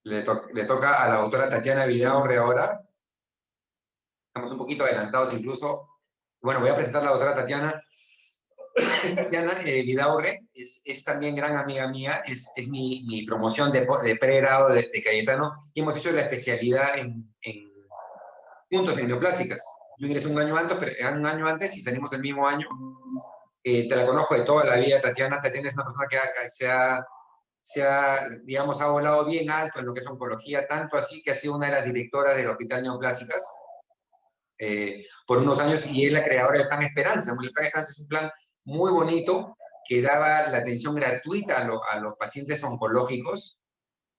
le toca a la doctora Tatiana Vidaurre ahora. Estamos un poquito adelantados incluso. Bueno, voy a presentar a la doctora Tatiana. Tatiana Vidaurre es también gran amiga mía, es mi promoción de pregrado de Cayetano, y hemos hecho la especialidad juntos en neoplásicas. Yo ingresé un año antes y salimos el mismo año. Te la conozco de toda la vida, Tatiana. Tatiana es una persona que digamos, ha volado bien alto en lo que es oncología, tanto así que ha sido una de las directoras del Hospital Neoplásicas por unos años, y es la creadora del Plan Esperanza. El Plan Esperanza es un plan muy bonito que daba la atención gratuita a los pacientes oncológicos,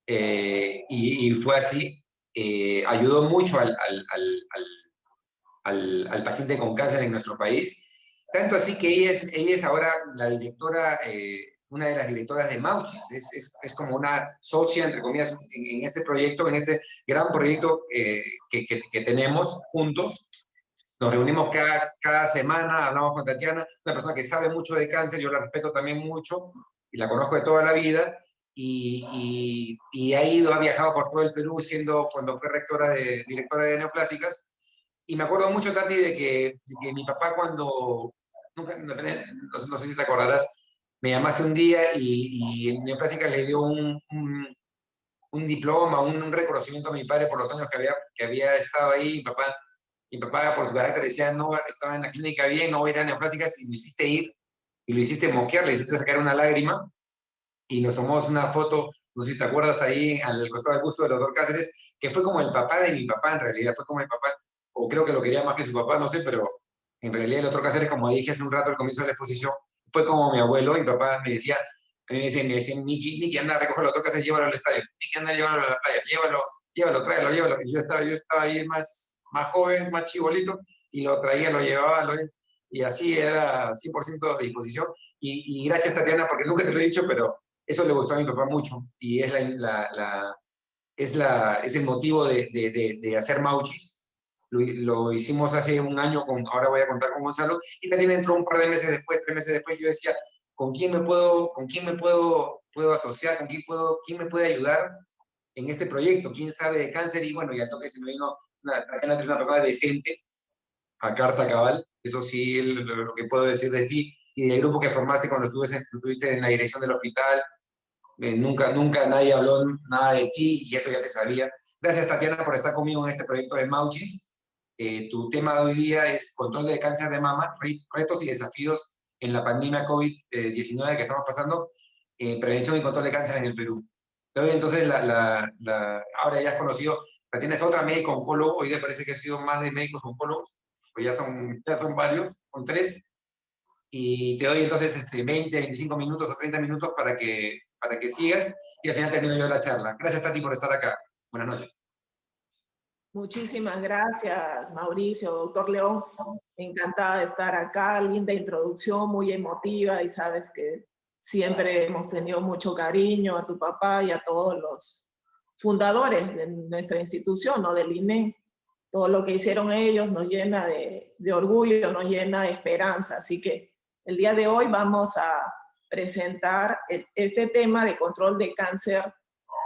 y fue así. Ayudó mucho al paciente con cáncer en nuestro país, tanto así que ella es ahora la directora, una de las directoras de Mauchis, es como una socia, entre comillas, en este proyecto, en este gran proyecto que tenemos juntos. Nos reunimos cada semana, hablamos con Tatiana, es una persona que sabe mucho de cáncer, yo la respeto también mucho, y la conozco de toda la vida, y ha viajado por todo el Perú, cuando fue directora de neoplásicas. Y me acuerdo mucho, Tati, de que mi papá, no sé si te acordarás, me llamaste un día y en neoplásicas le dio un diploma, un reconocimiento a mi padre por los años que había estado ahí. Mi papá, por su carácter, decía: no, estaba en la clínica bien, no voy a ir a neoplásicas, y lo hiciste ir, y lo hiciste moquear, le hiciste sacar una lágrima, y nos tomamos una foto, no sé si te acuerdas, ahí al costado del busto del doctor Cáceres, que fue como el papá de mi papá, en realidad, fue como el papá, o creo que lo quería más que su papá, no sé, pero en realidad el doctor Cáceres, como dije hace un rato al comienzo de la exposición, fue como mi abuelo. Mi papá me decía, a mí me decía: Miki, anda, recoge al doctor Cáceres, llévalo al estadio, Miki, anda, llévalo a la playa, llévalo, tráelo, llévalo. Y yo estaba ahí más joven, más chibolito, y lo traía, lo llevaba, y así era 100% de disposición. Y gracias, Tatiana, porque nunca te lo he dicho, pero eso le gustó a mi papá mucho, y es el motivo de hacer Mauchis. Lo hicimos hace un año, ahora voy a contar con Gonzalo, y también entró un par de meses después, 3 meses después. Yo decía: ¿con quién me puedo asociar? ¿Quién me puede ayudar en este proyecto? ¿Quién sabe de cáncer? Y bueno, ya toque, se me vino Tatiana, es una persona decente, a carta cabal. Eso sí, lo que puedo decir de ti y del grupo que formaste cuando estuviste en la dirección del hospital. Nunca nadie habló nada de ti, y eso ya se sabía. Gracias, Tatiana, por estar conmigo en este proyecto de Mauchis. Tu tema de hoy día es control de cáncer de mama, retos y desafíos en la pandemia COVID-19 que estamos pasando, prevención y control de cáncer en el Perú. Te doy entonces ahora ya has conocido, Tatiana es otra médico oncólogo. Hoy día parece que ha sido más de médicos oncólogos, pues ya son varios, son 3. Y te doy entonces 20, 25 minutos o 30 minutos para que sigas, y al final termino yo la charla. Gracias, Tati, por estar acá. Buenas noches. Muchísimas gracias, Mauricio, doctor León. Encantada de estar acá, linda introducción, muy emotiva, y sabes que siempre hemos tenido mucho cariño a tu papá y a todos los fundadores de nuestra institución, ¿no? Del INE. Todo lo que hicieron ellos nos llena de orgullo, nos llena de esperanza. Así que el día de hoy vamos a presentar este tema de control de cáncer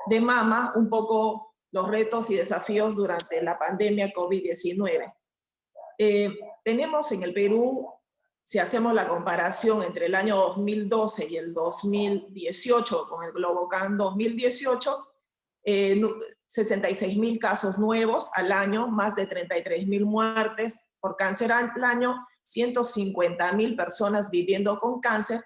de mama, un poco los retos y desafíos durante la pandemia COVID-19. Tenemos en el Perú, si hacemos la comparación entre el año 2012 y el 2018, con el Globocan 2018, 66.000 casos nuevos al año, más de 33.000 muertes por cáncer al año, 150.000 personas viviendo con cáncer,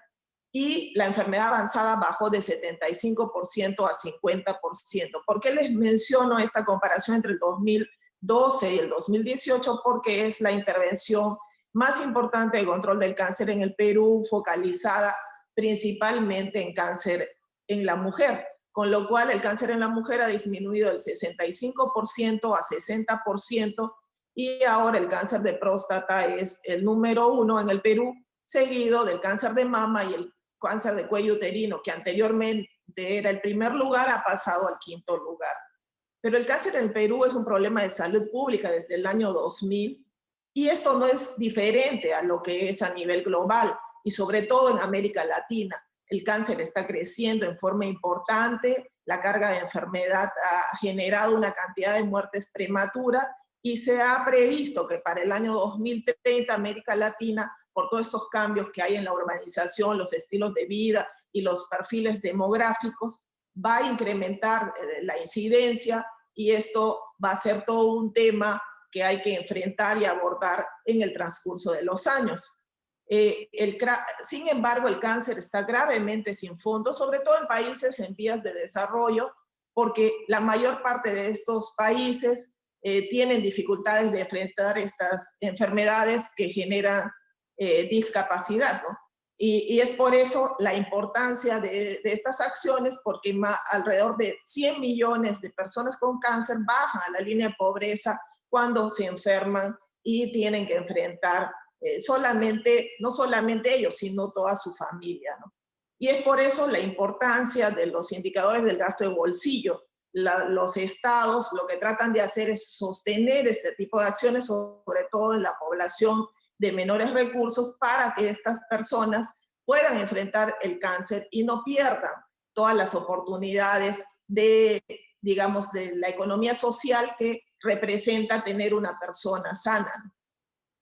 y la enfermedad avanzada bajó de 75% a 50%. ¿Por qué les menciono esta comparación entre el 2012 y el 2018? Porque es la intervención más importante de control del cáncer en el Perú, focalizada principalmente en cáncer en la mujer, con lo cual el cáncer en la mujer ha disminuido del 65% a 60%, y ahora el cáncer de próstata es el número 1 en el Perú, seguido del cáncer de mama, y el cáncer de cuello uterino, que anteriormente era el primer lugar, ha pasado al 5º lugar. Pero el cáncer en el Perú es un problema de salud pública desde el año 2000, y esto no es diferente a lo que es a nivel global, y sobre todo en América Latina. El cáncer está creciendo en forma importante, la carga de enfermedad ha generado una cantidad de muertes prematuras y se ha previsto que para el año 2030 América Latina, por todos estos cambios que hay en la urbanización, los estilos de vida y los perfiles demográficos, va a incrementar la incidencia y esto va a ser todo un tema que hay que enfrentar y abordar en el transcurso de los años. Sin embargo, el cáncer está gravemente sin fondos, sobre todo en países en vías de desarrollo, porque la mayor parte de estos países tienen dificultades de enfrentar estas enfermedades que generan discapacidad, ¿no? Y es por eso la importancia de estas acciones, porque alrededor de 100 millones de personas con cáncer bajan a la línea de pobreza cuando se enferman y tienen que enfrentar no solamente ellos, sino toda su familia, ¿no? Y es por eso la importancia de los indicadores del gasto de bolsillo. Los estados lo que tratan de hacer es sostener este tipo de acciones, sobre todo en la población de menores recursos, para que estas personas puedan enfrentar el cáncer y no pierdan todas las oportunidades digamos, de la economía social que representa tener una persona sana.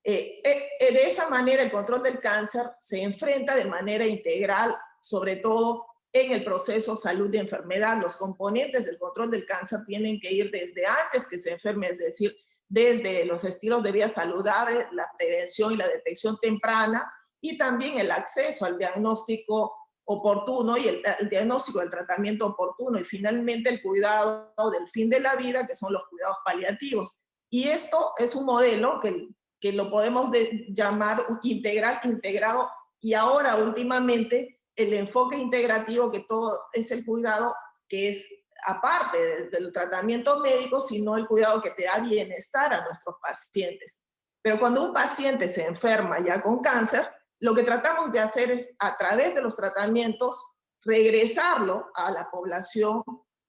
De esa manera, el control del cáncer se enfrenta de manera integral, sobre todo en el proceso salud y enfermedad. Los componentes del control del cáncer tienen que ir desde antes que se enferme, es decir, desde los estilos de vida saludables, la prevención y la detección temprana, y también el acceso al diagnóstico oportuno y el diagnóstico del tratamiento oportuno, y finalmente el cuidado del fin de la vida, que son los cuidados paliativos. Y esto es un modelo que lo podemos llamar integral, integrado, y ahora últimamente el enfoque integrativo, que todo es el cuidado que es aparte del tratamiento médico, sino el cuidado que te da bienestar a nuestros pacientes. Pero cuando un paciente se enferma ya con cáncer, lo que tratamos de hacer es, a través de los tratamientos, regresarlo a la población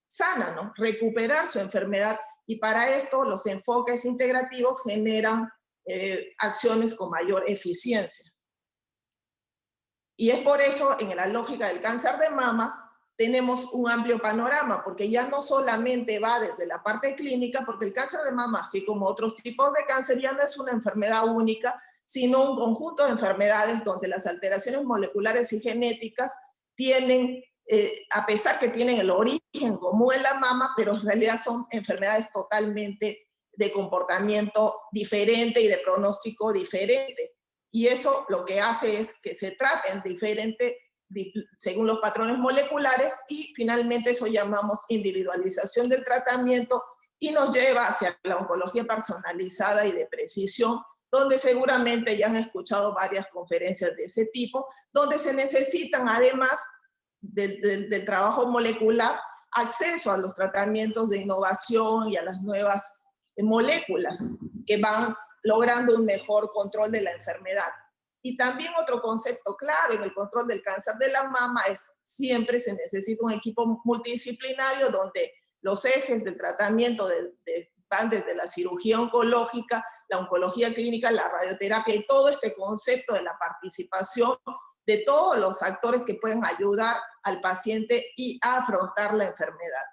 sana, ¿no? Recuperar su enfermedad, y para esto los enfoques integrativos generan acciones con mayor eficiencia. Y es por eso, en la lógica del cáncer de mama, tenemos un amplio panorama, porque ya no solamente va desde la parte clínica, porque el cáncer de mama, así como otros tipos de cáncer, ya no es una enfermedad única, sino un conjunto de enfermedades donde las alteraciones moleculares y genéticas tienen, a pesar que tienen el origen común en la mama, pero en realidad son enfermedades totalmente de comportamiento diferente y de pronóstico diferente. Y eso lo que hace es que se traten diferente según los patrones moleculares, y finalmente eso llamamos individualización del tratamiento, y nos lleva hacia la oncología personalizada y de precisión, donde seguramente ya han escuchado varias conferencias de ese tipo, donde se necesitan, además del trabajo molecular, acceso a los tratamientos de innovación y a las nuevas moléculas que van logrando un mejor control de la enfermedad. Y también otro concepto clave en el control del cáncer de la mama es siempre se necesita un equipo multidisciplinario donde los ejes del tratamiento van desde la cirugía oncológica, la oncología clínica, la radioterapia, y todo este concepto de la participación de todos los actores que pueden ayudar al paciente y a afrontar la enfermedad.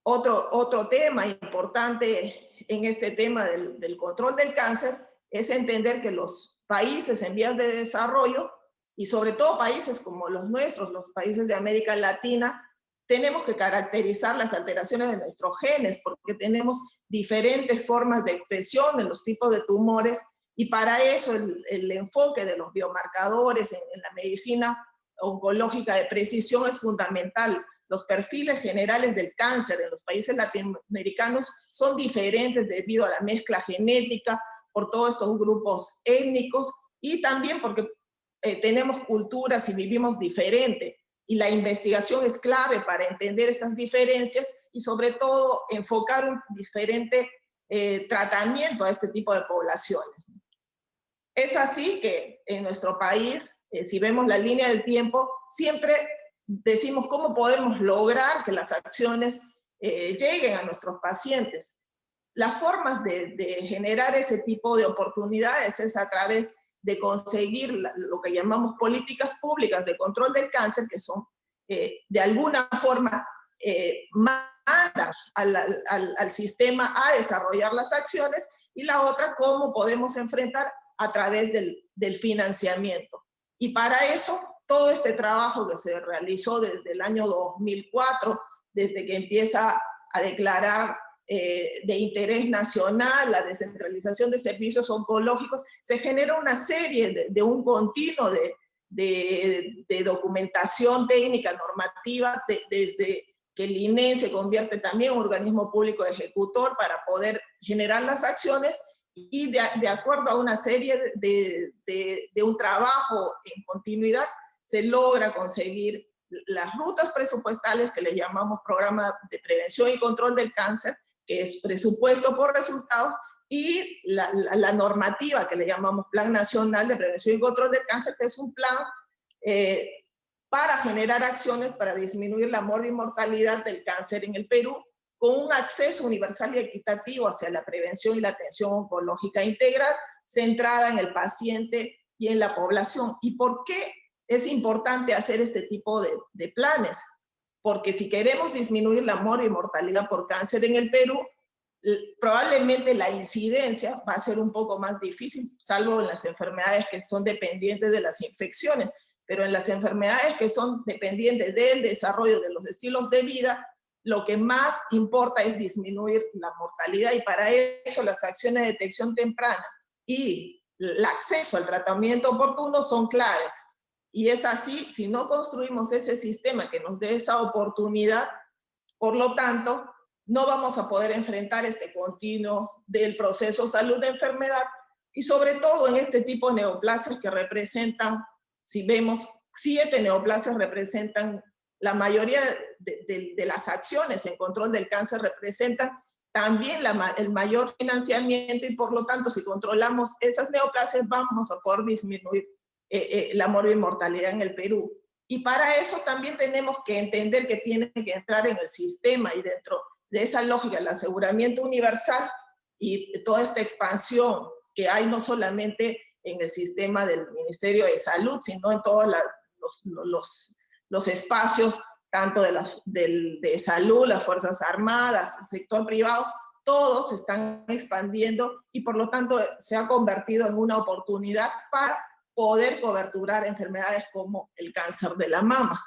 Otro tema importante en este tema del control del cáncer es entender que los países en vías de desarrollo, y sobre todo países como los nuestros, los países de América Latina, tenemos que caracterizar las alteraciones de nuestros genes, porque tenemos diferentes formas de expresión en los tipos de tumores, y para eso el enfoque de los biomarcadores en la medicina oncológica de precisión es fundamental. Los perfiles generales del cáncer en los países latinoamericanos son diferentes debido a la mezcla genética, por todos estos grupos étnicos, y también porque tenemos culturas y vivimos diferente, y la investigación es clave para entender estas diferencias y sobre todo enfocar un diferente tratamiento a este tipo de poblaciones. Es así que en nuestro país, si vemos la línea del tiempo, siempre decimos cómo podemos lograr que las acciones lleguen a nuestros pacientes. Las formas de generar ese tipo de oportunidades es a través de conseguir lo que llamamos políticas públicas de control del cáncer, que son de alguna forma manda al sistema a desarrollar las acciones, y la otra, cómo podemos enfrentar a través del financiamiento. Y para eso, todo este trabajo que se realizó desde el año 2004, desde que empieza a declarar de interés nacional la descentralización de servicios oncológicos, se genera una serie de un continuo de documentación técnica, normativa, desde que el INE se convierte también en un organismo público ejecutor para poder generar las acciones, y de acuerdo a una serie de un trabajo en continuidad, se logra conseguir las rutas presupuestales que le llamamos Programa de Prevención y Control del Cáncer, que es presupuesto por resultados, y la normativa que le llamamos Plan Nacional de Prevención y Control del Cáncer, que es un plan para generar acciones para disminuir la mortalidad del cáncer en el Perú, con un acceso universal y equitativo hacia la prevención y la atención oncológica integral, centrada en el paciente y en la población. ¿Y por qué es importante hacer este tipo de planes? Porque si queremos disminuir la mortalidad por cáncer en el Perú, probablemente la incidencia va a ser un poco más difícil, salvo en las enfermedades que son dependientes de las infecciones, pero en las enfermedades que son dependientes del desarrollo de los estilos de vida, lo que más importa es disminuir la mortalidad, y para eso las acciones de detección temprana y el acceso al tratamiento oportuno son claves. Y es así, si no construimos ese sistema que nos dé esa oportunidad, por lo tanto, no vamos a poder enfrentar este continuo del proceso salud-enfermedad, y sobre todo en este tipo de neoplasias que representan, si vemos, 7 neoplasias representan la mayoría de las acciones en control del cáncer, representan también el mayor financiamiento, y por lo tanto, si controlamos esas neoplasias, vamos a poder disminuir la mortalidad en el Perú. Y para eso también tenemos que entender que tiene que entrar en el sistema, y dentro de esa lógica, el aseguramiento universal y toda esta expansión que hay no solamente en el sistema del Ministerio de Salud, sino en todos los espacios, tanto de salud, las Fuerzas Armadas, el sector privado, todos se están expandiendo, y por lo tanto se ha convertido en una oportunidad para poder coberturar enfermedades como el cáncer de la mama.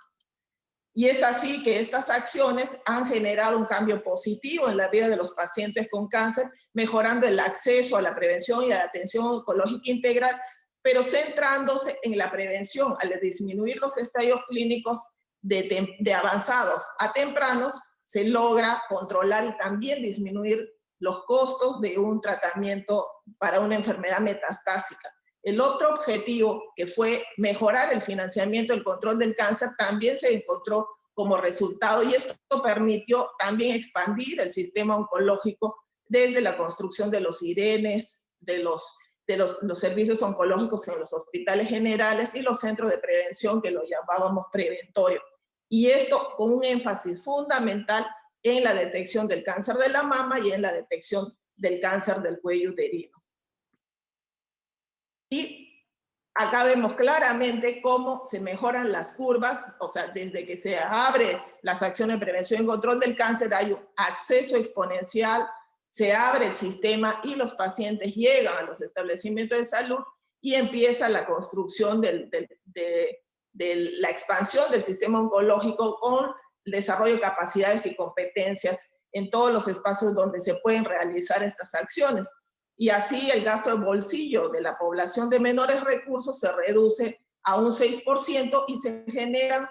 Y es así que estas acciones han generado un cambio positivo en la vida de los pacientes con cáncer, mejorando el acceso a la prevención y a la atención oncológica integral, pero centrándose en la prevención. Al disminuir los estadios clínicos de avanzados a tempranos, se logra controlar y también disminuir los costos de un tratamiento para una enfermedad metastásica. El otro objetivo, que fue mejorar el financiamiento, el control del cáncer, también se encontró como resultado, y esto permitió también expandir el sistema oncológico desde la construcción de los IRENES, de los servicios oncológicos en los hospitales generales y los centros de prevención, que lo llamábamos preventorio. Y esto con un énfasis fundamental en la detección del cáncer de la mama y en la detección del cáncer del cuello uterino. Y acá vemos claramente cómo se mejoran las curvas, o sea, desde que se abre las acciones de prevención y control del cáncer, hay un acceso exponencial, se abre el sistema y los pacientes llegan a los establecimientos de salud, y empieza la construcción de la expansión del sistema oncológico con el desarrollo de capacidades y competencias en todos los espacios donde se pueden realizar estas acciones. Y así el gasto de bolsillo de la población de menores recursos se reduce a un 6%, y se generan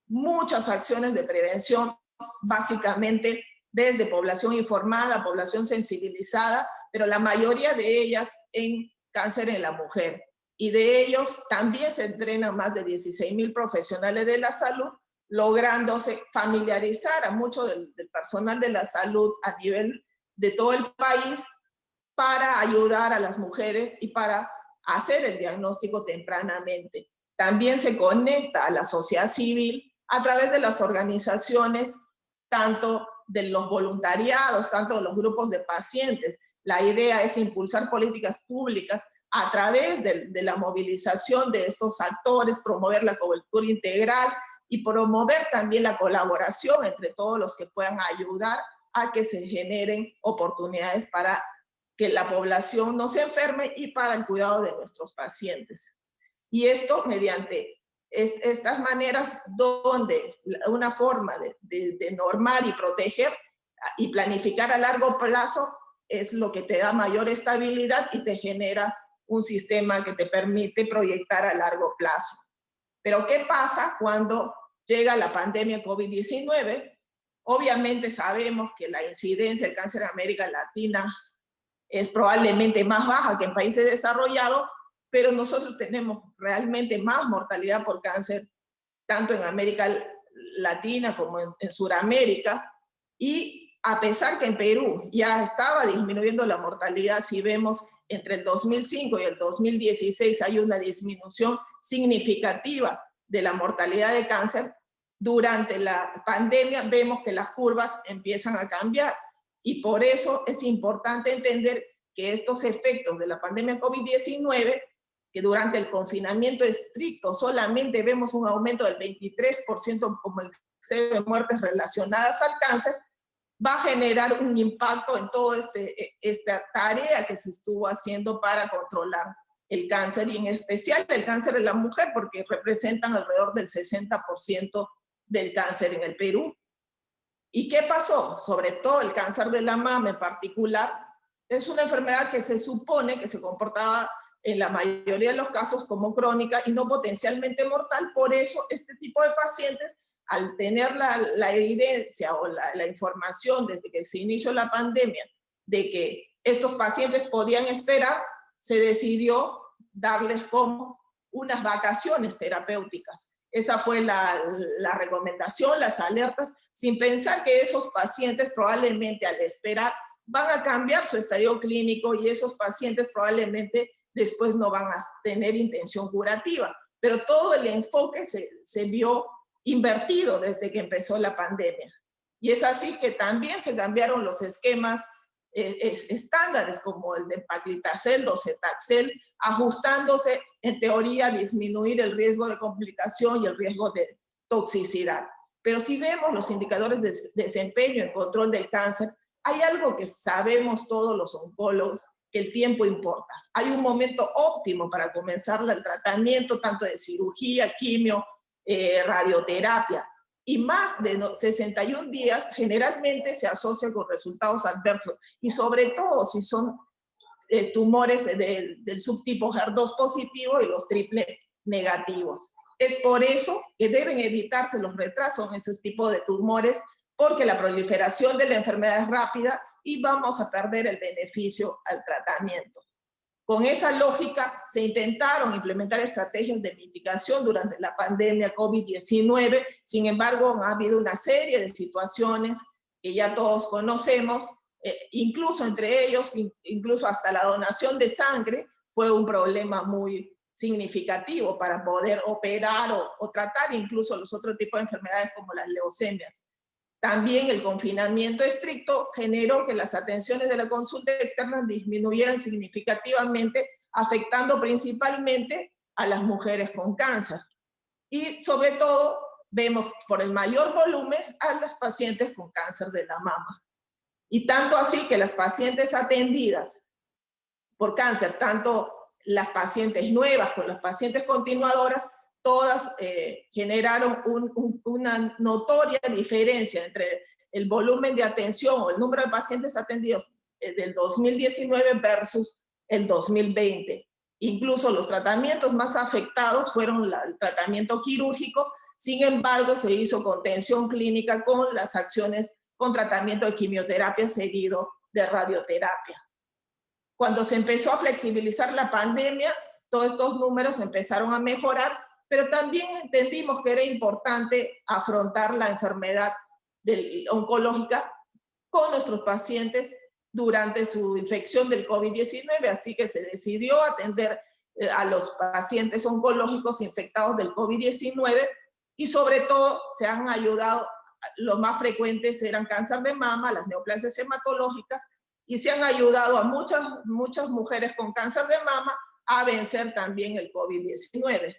muchas acciones de prevención, básicamente desde población informada, población sensibilizada, pero la mayoría de ellas en cáncer en la mujer. Y de ellos también se entrenan más de 16,000 profesionales de la salud, lográndose familiarizar a mucho del personal de la salud a nivel de todo el país, para ayudar a las mujeres y para hacer el diagnóstico tempranamente. También se conecta a la sociedad civil a través de las organizaciones, tanto de los voluntariados, tanto de los grupos de pacientes. La idea es impulsar políticas públicas a través de la movilización de estos actores, promover la cobertura integral y promover también la colaboración entre todos los que puedan ayudar a que se generen oportunidades para que la población no se enferme y para el cuidado de nuestros pacientes. Y esto mediante estas maneras donde una forma de normar y proteger y planificar a largo plazo es lo que te da mayor estabilidad y te genera un sistema que te permite proyectar a largo plazo. Pero ¿qué pasa cuando llega la pandemia COVID-19? Obviamente sabemos que la incidencia del cáncer en América Latina es probablemente más baja que en países desarrollados, pero nosotros tenemos realmente más mortalidad por cáncer, tanto en América Latina como en Sudamérica. Y a pesar que en Perú ya estaba disminuyendo la mortalidad, si vemos entre el 2005 y el 2016 hay una disminución significativa de la mortalidad de cáncer, durante la pandemia vemos que las curvas empiezan a cambiar. Y por eso es importante entender que estos efectos de la pandemia COVID-19, que durante el confinamiento estricto solamente vemos un aumento del 23% como el de muertes relacionadas al cáncer, va a generar un impacto en toda esta tarea que se estuvo haciendo para controlar el cáncer, y en especial el cáncer de la mujer, porque representan alrededor del 60% del cáncer en el Perú. ¿Y qué pasó? Sobre todo el cáncer de la mama en particular, es una enfermedad que se supone que se comportaba en la mayoría de los casos como crónica y no potencialmente mortal. Por eso este tipo de pacientes, al tener la evidencia o la información desde que se inició la pandemia de que estos pacientes podían esperar, se decidió darles como unas vacaciones terapéuticas. Esa fue la recomendación, las alertas, sin pensar que esos pacientes probablemente al esperar van a cambiar su estadio clínico y esos pacientes probablemente después no van a tener intención curativa. Pero todo el enfoque se vio invertido desde que empezó la pandemia. Y es así que también se cambiaron los esquemas estándares como el de paclitaxel, docetaxel, ajustándose en teoría a disminuir el riesgo de complicación y el riesgo de toxicidad. Pero si vemos los indicadores de desempeño en control del cáncer, hay algo que sabemos todos los oncólogos, que el tiempo importa. Hay un momento óptimo para comenzar el tratamiento, tanto de cirugía, quimio, radioterapia, y más de 61 días generalmente se asocia con resultados adversos, y sobre todo si son tumores del subtipo HER2 positivo y los triple negativos. Es por eso que deben evitarse los retrasos en ese tipo de tumores, porque la proliferación de la enfermedad es rápida y vamos a perder el beneficio al tratamiento. Con esa lógica, se intentaron implementar estrategias de mitigación durante la pandemia COVID-19. Sin embargo, ha habido una serie de situaciones que ya todos conocemos, incluso entre ellos, incluso hasta la donación de sangre fue un problema muy significativo para poder operar o tratar incluso los otros tipos de enfermedades como las leucemias. También el confinamiento estricto generó que las atenciones de la consulta externa disminuyeran significativamente, afectando principalmente a las mujeres con cáncer. Y sobre todo, vemos por el mayor volumen a las pacientes con cáncer de la mama. Y tanto así que las pacientes atendidas por cáncer, tanto las pacientes nuevas como las pacientes continuadoras, todas generaron una notoria diferencia entre el volumen de atención o el número de pacientes atendidos del 2019 versus el 2020. Incluso los tratamientos más afectados fueron el tratamiento quirúrgico. Sin embargo, se hizo contención clínica con las acciones con tratamiento de quimioterapia seguido de radioterapia. Cuando se empezó a flexibilizar la pandemia, todos estos números empezaron a mejorar, pero también entendimos que era importante afrontar la enfermedad oncológica con nuestros pacientes durante su infección del COVID-19, así que se decidió atender a los pacientes oncológicos infectados del COVID-19 y sobre todo se han ayudado, los más frecuentes eran cáncer de mama, las neoplasias hematológicas, y se han ayudado a muchas mujeres con cáncer de mama a vencer también el COVID-19.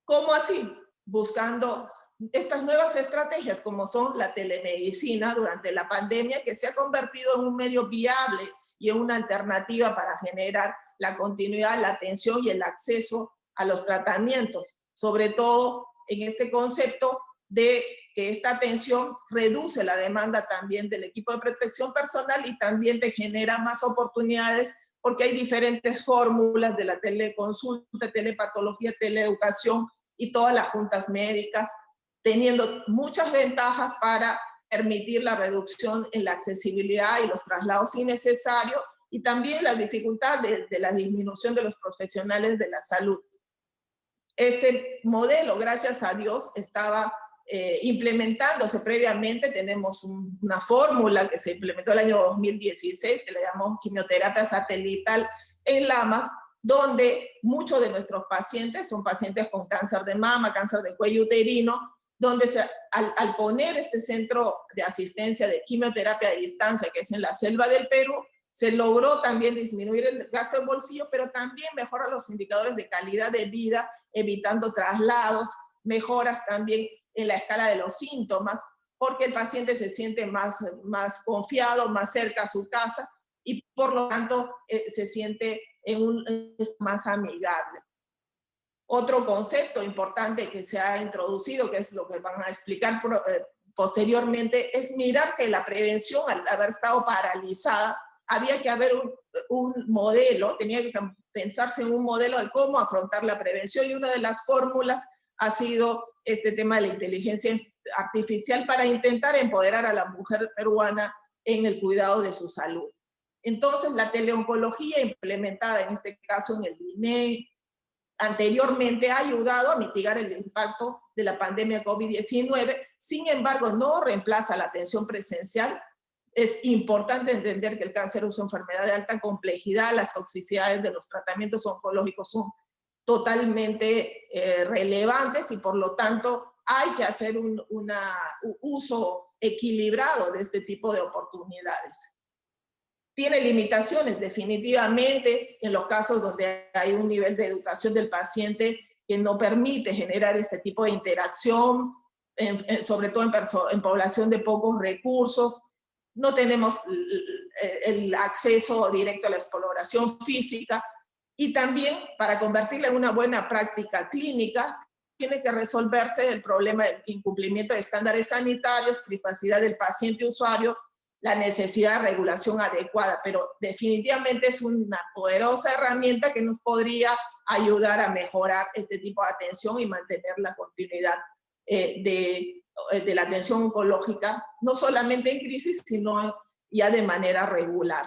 ¿Cómo así? buscando estas nuevas estrategias como son la telemedicina durante la pandemia, que se ha convertido en un medio viable y en una alternativa para generar la continuidad, la atención y el acceso a los tratamientos, sobre todo en este concepto de que esta atención reduce la demanda también del equipo de protección personal y también te genera más oportunidades porque hay diferentes fórmulas de la teleconsulta, telepatología, teleeducación y todas las juntas médicas, teniendo muchas ventajas para permitir la reducción en la accesibilidad y los traslados innecesarios y también la dificultad de la disminución de los profesionales de la salud. Este modelo, gracias a Dios, estaba implementándose previamente. Tenemos una fórmula que se implementó el año 2016, que le llamamos quimioterapia satelital en Lamas, donde muchos de nuestros pacientes son pacientes con cáncer de mama, cáncer de cuello uterino, donde al poner este centro de asistencia de quimioterapia de distancia, que es en la selva del Perú, se logró también disminuir el gasto de bolsillo, pero también mejorar los indicadores de calidad de vida, evitando traslados, mejoras también en la escala de los síntomas, porque el paciente se siente más confiado, más cerca a su casa, y por lo tanto se siente más amigable. Otro concepto importante que se ha introducido, que es lo que van a explicar posteriormente, es mirar que la prevención, al haber estado paralizada, había que haber un modelo, tenía que pensarse en un modelo de cómo afrontar la prevención, y una de las fórmulas ha sido este tema de la inteligencia artificial para intentar empoderar a la mujer peruana en el cuidado de su salud. Entonces, la teleoncología implementada en este caso en el INE anteriormente ha ayudado a mitigar el impacto de la pandemia COVID-19, sin embargo, no reemplaza la atención presencial. Es importante entender que el cáncer es una enfermedad de alta complejidad, las toxicidades de los tratamientos oncológicos son totalmente relevantes y por lo tanto hay que hacer un uso equilibrado de este tipo de oportunidades. Tiene limitaciones definitivamente en los casos donde hay un nivel de educación del paciente que no permite generar este tipo de interacción, sobre todo en población de pocos recursos. No tenemos el acceso directo a la exploración física y también para convertirla en una buena práctica clínica tiene que resolverse el problema del incumplimiento de estándares sanitarios, privacidad del paciente usuario, la necesidad de regulación adecuada, pero definitivamente es una poderosa herramienta que nos podría ayudar a mejorar este tipo de atención y mantener la continuidad de la atención oncológica, no solamente en crisis, sino ya de manera regular.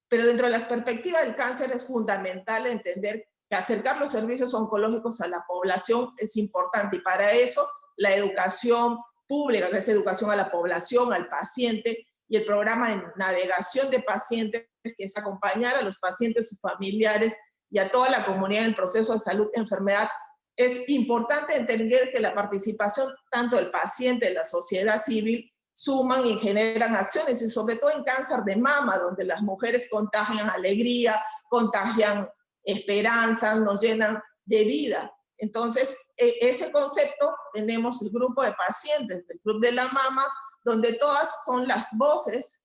Pero dentro de las perspectivas del cáncer es fundamental entender que acercar los servicios oncológicos a la población es importante, y para eso la educación pública, que es educación a la población, al paciente, y el programa de navegación de pacientes, que es acompañar a los pacientes, sus familiares y a toda la comunidad en el proceso de salud y enfermedad. Es importante entender que la participación tanto del paciente, de la sociedad civil, suman y generan acciones, y sobre todo en cáncer de mama, donde las mujeres contagian alegría, contagian esperanza, nos llenan de vida. Entonces, ese concepto, tenemos el grupo de pacientes del Club de la Mama, donde todas son las voces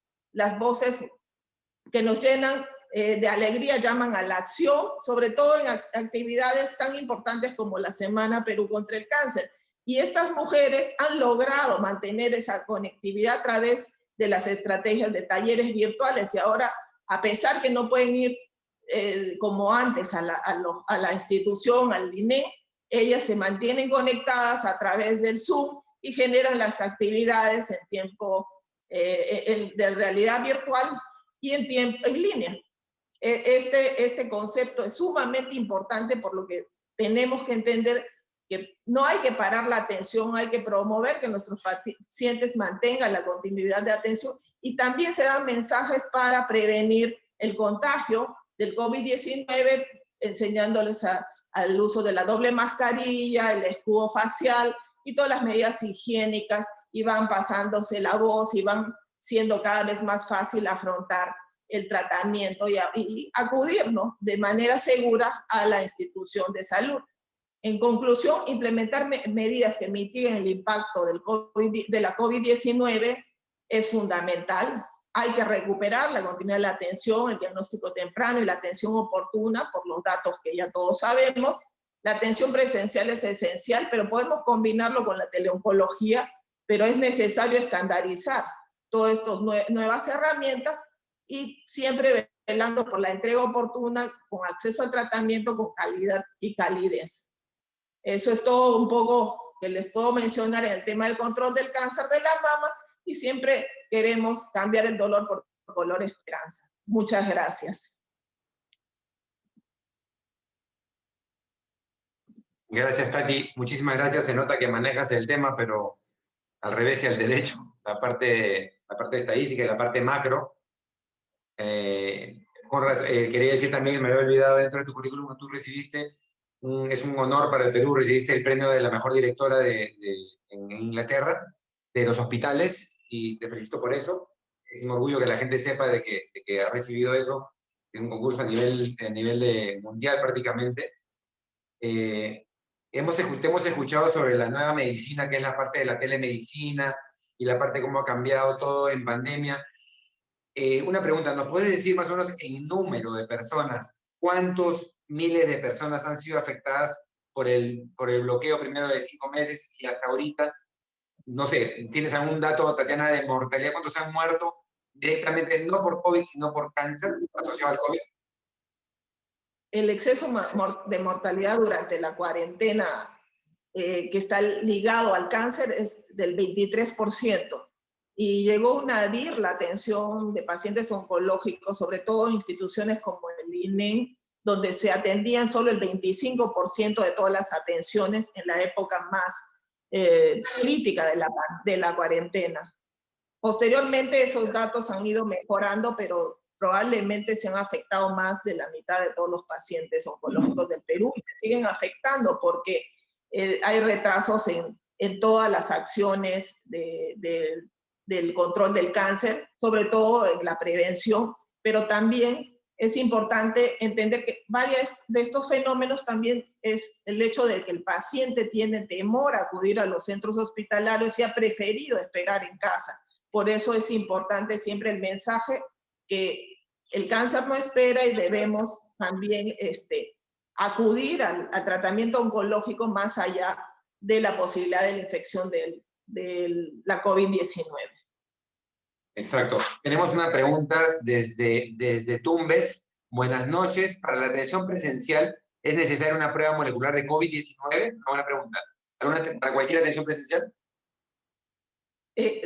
que nos llenan de alegría, llaman a la acción, sobre todo en actividades tan importantes como la Semana Perú contra el Cáncer. Y estas mujeres han logrado mantener esa conectividad a través de las estrategias de talleres virtuales, y ahora, a pesar que no pueden ir como antes a la institución, al INE, ellas se mantienen conectadas a través del Zoom y generan las actividades en tiempo de realidad virtual y en línea. Este concepto es sumamente importante, por lo que tenemos que entender que no hay que parar la atención, hay que promover que nuestros pacientes mantengan la continuidad de atención, y también se dan mensajes para prevenir el contagio del COVID-19, enseñándoles al uso de la doble mascarilla, el escudo facial y todas las medidas higiénicas, y van pasándose la voz y van siendo cada vez más fácil afrontar el tratamiento y acudir, ¿no?, de manera segura a la institución de salud. En conclusión, implementar medidas que mitiguen el impacto de la COVID-19 es fundamental. Hay que recuperar la continuidad de la atención, el diagnóstico temprano y la atención oportuna, por los datos que ya todos sabemos. La atención presencial es esencial, pero podemos combinarlo con la teleoncología, pero es necesario estandarizar todas estas nuevas herramientas y siempre velando por la entrega oportuna, con acceso al tratamiento, con calidad y calidez. Eso es todo un poco que les puedo mencionar en el tema del control del cáncer de la mama, y siempre queremos cambiar el dolor por color esperanza. Muchas gracias. Gracias, Tati. Muchísimas gracias. Se nota que manejas el tema, pero al revés y al derecho. La parte de estadística y la parte macro. Quería decir también, me había olvidado, dentro de tu currículum que tú recibiste, es un honor para el Perú, recibiste el premio de la mejor directora en Inglaterra, de los hospitales, y te felicito por eso. Es un orgullo que la gente sepa de que ha recibido eso, en un concurso a nivel mundial prácticamente. Te hemos escuchado sobre la nueva medicina, que es la parte de la telemedicina, y la parte de cómo ha cambiado todo en pandemia. Una pregunta, ¿nos puedes decir más o menos en número de personas cuántos miles de personas han sido afectadas por el bloqueo primero de 5 meses y hasta ahorita? No sé, ¿tienes algún dato, Tatiana, de mortalidad? ¿Cuántos han muerto directamente, no por COVID, sino por cáncer asociado al COVID? El exceso de mortalidad durante la cuarentena que está ligado al cáncer es del 23%. Y llegó a UNADIR la atención de pacientes oncológicos, sobre todo en instituciones como el INEM, donde se atendían solo el 25% de todas las atenciones en la época más crítica de la cuarentena. Posteriormente esos datos han ido mejorando, pero probablemente se han afectado más de la mitad de todos los pacientes oncológicos del Perú, y se siguen afectando porque hay retrasos en todas las acciones del control del cáncer, sobre todo en la prevención, pero también es importante entender que varios de estos fenómenos también es el hecho de que el paciente tiene temor a acudir a los centros hospitalarios y ha preferido esperar en casa. Por eso es importante siempre el mensaje que el cáncer no espera y debemos también acudir al tratamiento oncológico más allá de la posibilidad de la infección de la COVID-19. Exacto. Tenemos una pregunta desde Tumbes. Buenas noches. Para la atención presencial, ¿es necesaria una prueba molecular de COVID-19? Una buena pregunta. ¿Para cualquier atención presencial?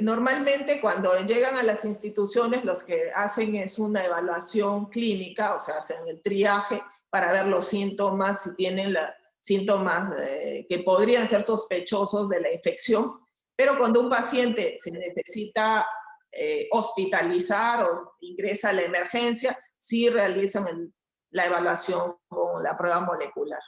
Normalmente cuando llegan a las instituciones los que hacen es una evaluación clínica, o sea, hacen el triaje para ver los síntomas, si tienen síntomas que podrían ser sospechosos de la infección, pero cuando un paciente se necesita hospitalizar o ingresa a la emergencia, sí realizan la evaluación con la prueba molecular.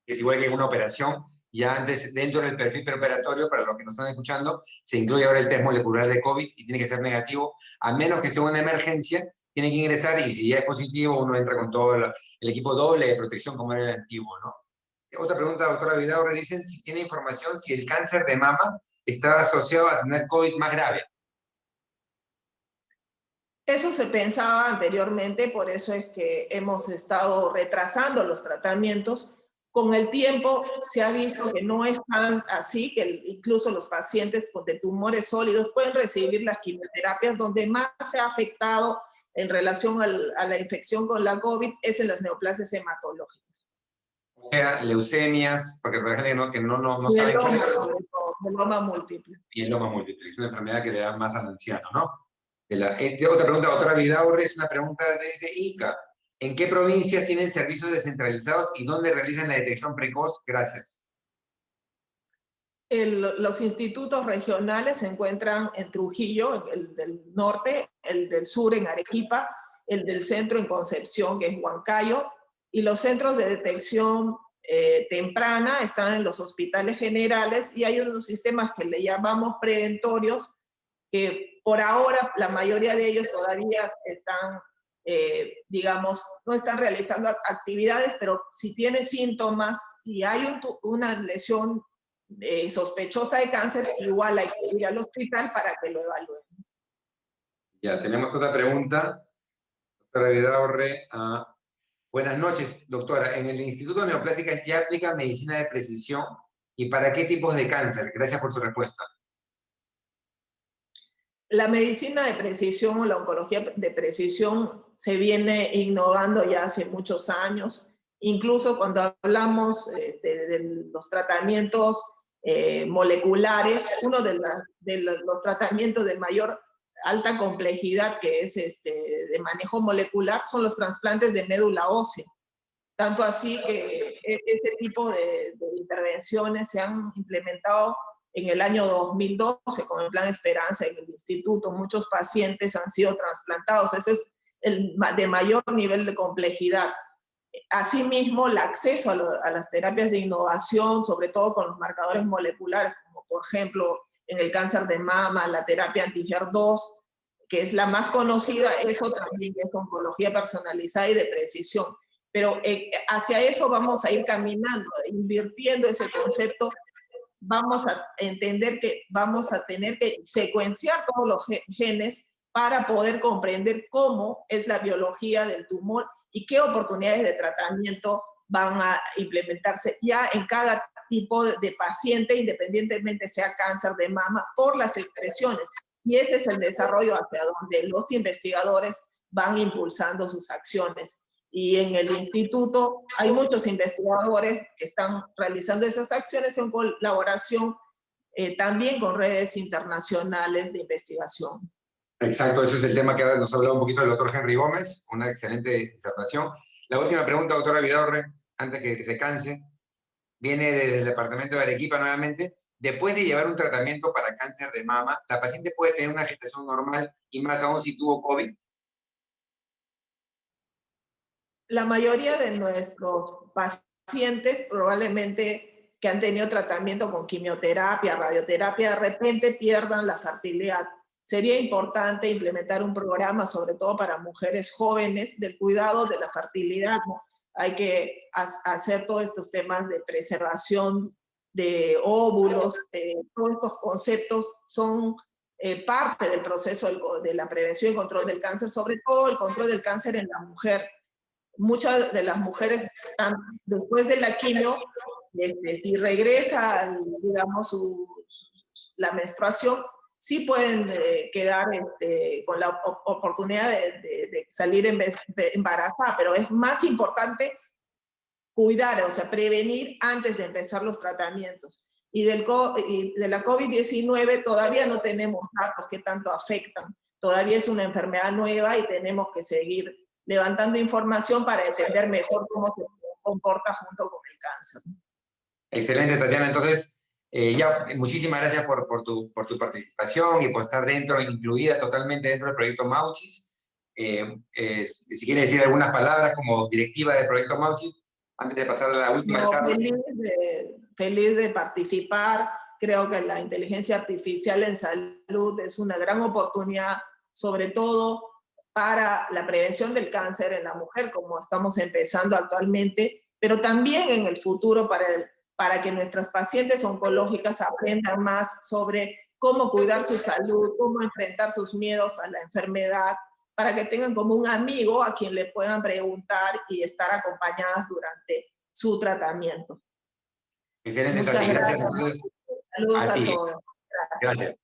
Es igual que en una operación. Ya antes, dentro del perfil preoperatorio, para los que nos están escuchando, se incluye ahora el test molecular de COVID y tiene que ser negativo, a menos que sea una emergencia, tiene que ingresar y si ya es positivo, uno entra con todo el equipo doble de protección como era el antiguo, ¿no? Otra pregunta, doctora Vidaurre, dicen si tiene información si el cáncer de mama está asociado a tener COVID más grave. Eso se pensaba anteriormente, por eso es que hemos estado retrasando los tratamientos. Con el tiempo se ha visto que no es tan así, que incluso los pacientes de tumores sólidos pueden recibir las quimioterapias. Donde más se ha afectado en relación a la infección con la COVID es en las neoplasias hematológicas. O sea, leucemias, porque por ejemplo que no saben cómo es. Mieloma múltiple. Mieloma múltiple, es una enfermedad que le da más al anciano, ¿no? Otra pregunta, doctora Vidaurre, es una pregunta desde Ica. ¿En qué provincias tienen servicios descentralizados y dónde realizan la detección precoz? Gracias. Los institutos regionales se encuentran en Trujillo, el del norte, el del sur en Arequipa, el del centro en Concepción, que es Huancayo, y los centros de detección temprana están en los hospitales generales, y hay unos sistemas que le llamamos preventorios, que por ahora la mayoría de ellos todavía están digamos, no están realizando actividades, pero si tiene síntomas y hay una lesión sospechosa de cáncer, igual hay que ir al hospital para que lo evalúen. Ya, tenemos otra pregunta. Doctora Vidaurre, buenas noches, doctora. En el Instituto de Neoplásicas ya aplica medicina de precisión y para qué tipos de cáncer. Gracias por su respuesta. La medicina de precisión o la oncología de precisión se viene innovando ya hace muchos años. Incluso cuando hablamos de los tratamientos moleculares, uno de los tratamientos de mayor alta complejidad que es de manejo molecular son los trasplantes de médula ósea. Tanto así que este tipo de intervenciones se han implementado en el año 2012 con el Plan Esperanza en el instituto. Muchos pacientes han sido trasplantados. Ese es el de mayor nivel de complejidad. Asimismo, el acceso a las terapias de innovación, sobre todo con los marcadores moleculares, como por ejemplo en el cáncer de mama, la terapia anti-HER2, que es la más conocida, eso también es oncología personalizada y de precisión. Pero hacia eso vamos a ir caminando, invirtiendo ese concepto. Vamos a entender que vamos a tener que secuenciar todos los genes para poder comprender cómo es la biología del tumor y qué oportunidades de tratamiento van a implementarse ya en cada tipo de paciente, independientemente sea cáncer de mama, por las expresiones. Y ese es el desarrollo hacia donde los investigadores van impulsando sus acciones. Y en el instituto hay muchos investigadores que están realizando esas acciones en colaboración también con redes internacionales de investigación. Exacto, eso es el tema que nos ha hablado un poquito el doctor Henry Gómez, una excelente disertación. La última pregunta, doctora Vidaurre, antes que se canse, viene desde el departamento de Arequipa nuevamente. Después de llevar un tratamiento para cáncer de mama, ¿la paciente puede tener una gestación normal y más aún si tuvo COVID? La mayoría de nuestros pacientes probablemente que han tenido tratamiento con quimioterapia, radioterapia, de repente pierdan la fertilidad. Sería importante implementar un programa, sobre todo para mujeres jóvenes, del cuidado de la fertilidad, ¿no? Hay que hacer todos estos temas de preservación de óvulos, todos estos conceptos son parte del proceso de la prevención y control del cáncer, sobre todo el control del cáncer en la mujer. Muchas de las mujeres después de la quimio, si regresa, digamos, la menstruación, sí pueden quedar con la oportunidad de salir embarazada, pero es más importante cuidar, o sea, prevenir antes de empezar los tratamientos. Y de la COVID-19 todavía no tenemos datos que tanto afectan. Todavía es una enfermedad nueva y tenemos que seguir levantando información para entender mejor cómo se comporta junto con el cáncer. Excelente, Tatiana. Entonces, muchísimas gracias por tu participación y por estar incluida totalmente dentro del proyecto Mauchis. Si quiere decir algunas palabras como directiva del proyecto Mauchis, antes de pasar a la última charla. Feliz de participar. Creo que la inteligencia artificial en salud es una gran oportunidad, sobre todo para la prevención del cáncer en la mujer, como estamos empezando actualmente, pero también en el futuro para que nuestras pacientes oncológicas aprendan más sobre cómo cuidar su salud, cómo enfrentar sus miedos a la enfermedad, para que tengan como un amigo a quien le puedan preguntar y estar acompañadas durante su tratamiento. Excelente, Muchas Tati. gracias. Entonces, Saludos a ti. todos. Gracias.